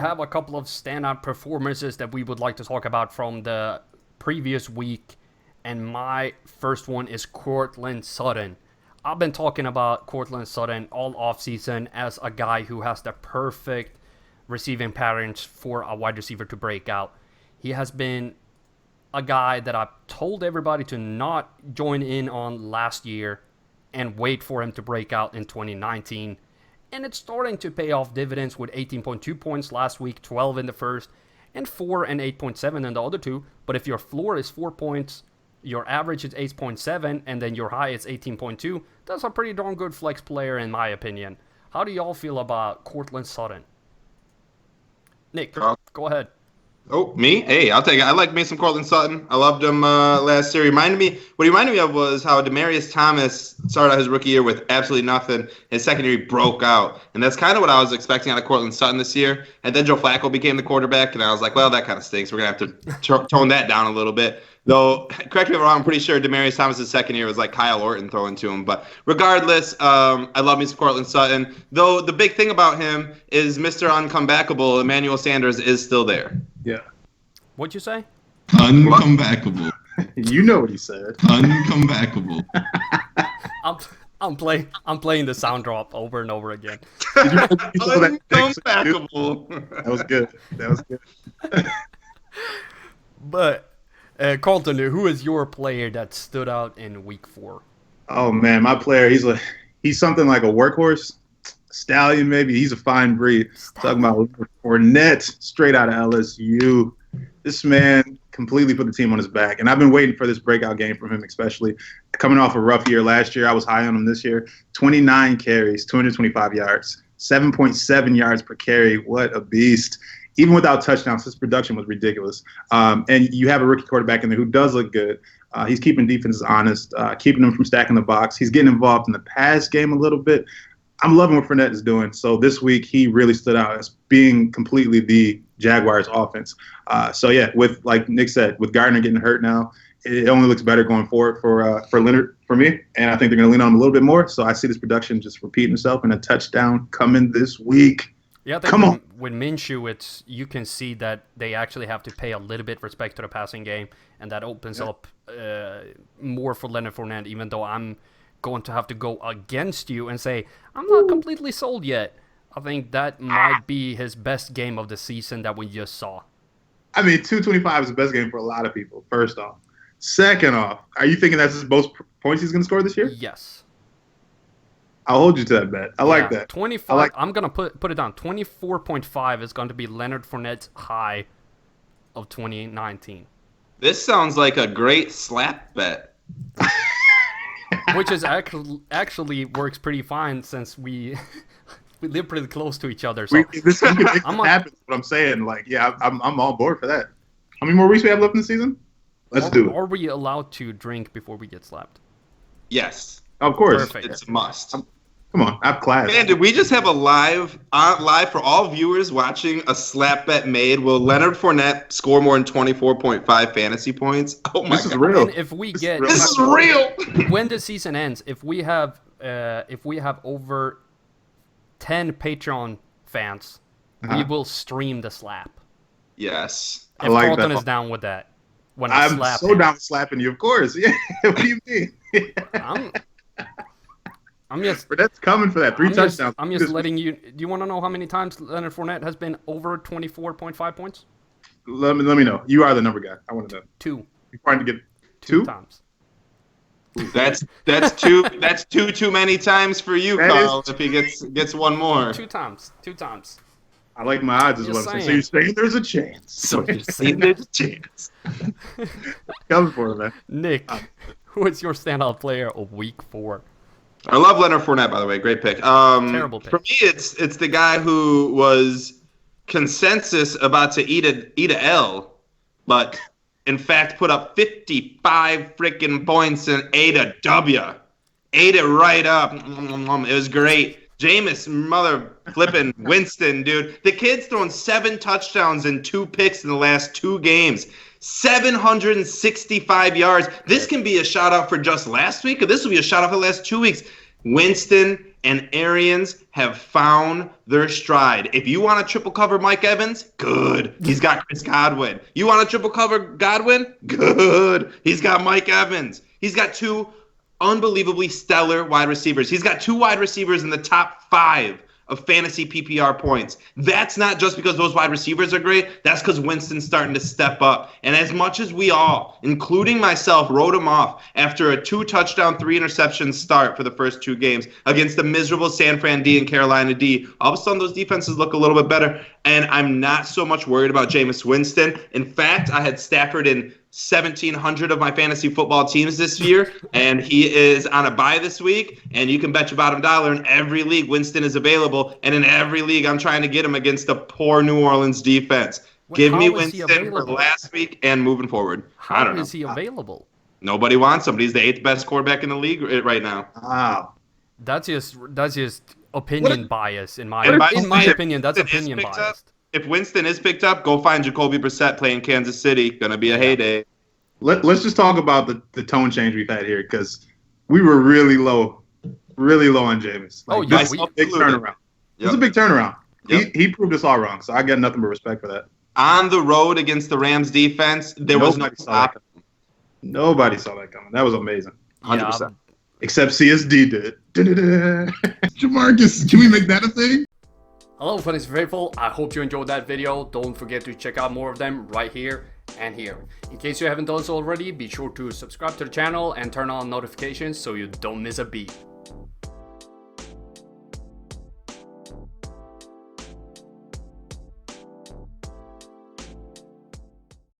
have a couple of standout performances that we would like to talk about from the previous week. And my first one is Courtland Sutton. I've been talking about Courtland Sutton all offseason as a guy who has the perfect receiving patterns for a wide receiver to break out. He has been a guy that I told everybody to not join in on last year and wait for him to break out in 2019. And it's starting to pay off dividends with 18.2 points last week, 12 in the first, and 4 and 8.7 in the other two. But if your floor is 4 points, your average is 8.7, and then your high is 18.2, that's a pretty darn good flex player in my opinion. How do y'all feel about Courtland Sutton? Nick, go ahead. Oh, me? Hey, I'll take it. I like me some Courtland Sutton. I loved him last year. What he reminded me of was how Demaryius Thomas started out his rookie year with absolutely nothing. His second year, he broke out. And that's kind of what I was expecting out of Courtland Sutton this year. And then Joe Flacco became the quarterback, and I was like, well, that kind of stinks. We're going to have to tone that down a little bit. Though, correct me if I'm wrong, I'm pretty sure Demaryius Thomas' second year was like Kyle Orton throwing to him. But regardless, I love me some Courtland Sutton. Though the big thing about him is Mr. Uncomebackable, Emmanuel Sanders, is still there. Yeah. What'd you say? Uncomebackable. You know what he said. Uncomebackable. I'm playing the sound drop over and over again. Uncomebackable. That was good. But Karlton, who is your player that stood out in week 4? Oh man, my player, he's something like a workhorse. Stallion, maybe. He's a fine breed. Talking about Leonard Fourtnette, straight out of LSU. This man completely put the team on his back. And I've been waiting for this breakout game from him, especially coming off a rough year last year. I was high on him this year. 29 carries, 225 yards, 7.7 yards per carry. What a beast. Even without touchdowns, his production was ridiculous. And you have a rookie quarterback in there who does look good. He's keeping defenses honest, keeping them from stacking the box. He's getting involved in the pass game a little bit. I'm loving what Fournette is doing. So this week, he really stood out as being completely the Jaguars offense. So yeah, with, like Nick said, with Gardner getting hurt now, it only looks better going forward for Leonard, for me. And I think they're going to lean on him a little bit more. So I see this production just repeating itself and a touchdown coming this week. Yeah, I think with Minshew, you can see that they actually have to pay a little bit respect to the passing game, and that opens up more for Leonard Fournette, even though I'm going to have to go against you and say, I'm not completely sold yet. I think that might be his best game of the season that we just saw. I mean, 225 is the best game for a lot of people, first off. Second off, are you thinking that's his most points he's going to score this year? Yes. I'll hold you to that bet. I like that. 25. I'm going to put it down. 24.5 is going to be Leonard Fournette's high of 2019. This sounds like a great slap bet. Which is actually works pretty fine since we live pretty close to each other. So this happen. What I'm saying, like, yeah, I'm on board for that. How many more weeks we have left in the season? Let's do it. Are we allowed to drink before we get slapped? Yes. Of course. Perfect. It's a must. Come on, I have class. Man, did we just have a live for all viewers watching a slap bet made? Will Leonard Fournette score more than 24.5 fantasy points? Oh my God. This is real. And if we This is real. When the season ends, if we have over 10 Patreon fans, we will stream the slap. Yes. If Karlton is down with that. When I'm so down with slapping you, of course. Yeah. What do you mean? I'm just. But that's coming for that. 3 touchdowns. I'm just letting you. Do you want to know how many times Leonard Fournette has been over 24.5 points? Let me know. You are the number guy. I want to know. 2. You're trying to get 2 times. That's two. That's too many times for you, Carl. If he gets one more. 2 times. I like my odds as well. So you're saying there's a chance. Coming for it, man. Nick, who is your standout player of week 4? I love Leonard Fournette, by the way. Great pick. Terrible pick. For me, it's the guy who was consensus about to eat a L, but in fact put up 55 freaking points and ate a W. Ate it right up. It was great. Jameis flipping Winston, dude. The kid's thrown 7 touchdowns and 2 picks in the last 2 games. 765 yards. This can be a shout out for just last week, or this will be a shout out for the last 2 weeks. Winston and Arians have found their stride. If you want to triple cover Mike Evans, good. He's got Chris Godwin. You want to triple cover Godwin? Good. He's got Mike Evans. He's got two unbelievably stellar wide receivers. He's got two wide receivers in the top 5 of fantasy PPR points. That's not just because those wide receivers are great. That's because Winston's starting to step up. And as much as we all, including myself, wrote him off after a 2-touchdown, 3-interception start for the first 2 games against the miserable San Fran D and Carolina D, all of a sudden those defenses look a little bit better. And I'm not so much worried about Jameis Winston. In fact, I had Stafford in 1,700 of my fantasy football teams this year, and he is on a bye this week, and you can bet your bottom dollar in every league Winston is available, and in every league I'm trying to get him against a poor New Orleans defense. Give me Winston for last week and moving forward. I don't know. How is he available? Nobody wants him. He's the 8th best quarterback in the league right now. Wow. That's just opinion bias in my opinion. That's opinion biased. If Winston is picked up, go find Jacoby Brissett playing Kansas City. Gonna be a heyday. Let's just talk about the tone change we've had here, because we were really low on Jameis. Big turnaround. It was a big turnaround. Yep. He proved us all wrong, so I got nothing but respect for that. On the road against the Rams defense, nobody saw that coming. That was amazing. 100%. Yeah. Except CSD did. Jamarcus, can we make that a thing? Hello, Fantasy Faithful. I hope you enjoyed that video. Don't forget to check out more of them right here and here. In case you haven't done so already, be sure to subscribe to the channel and turn on notifications so you don't miss a beat.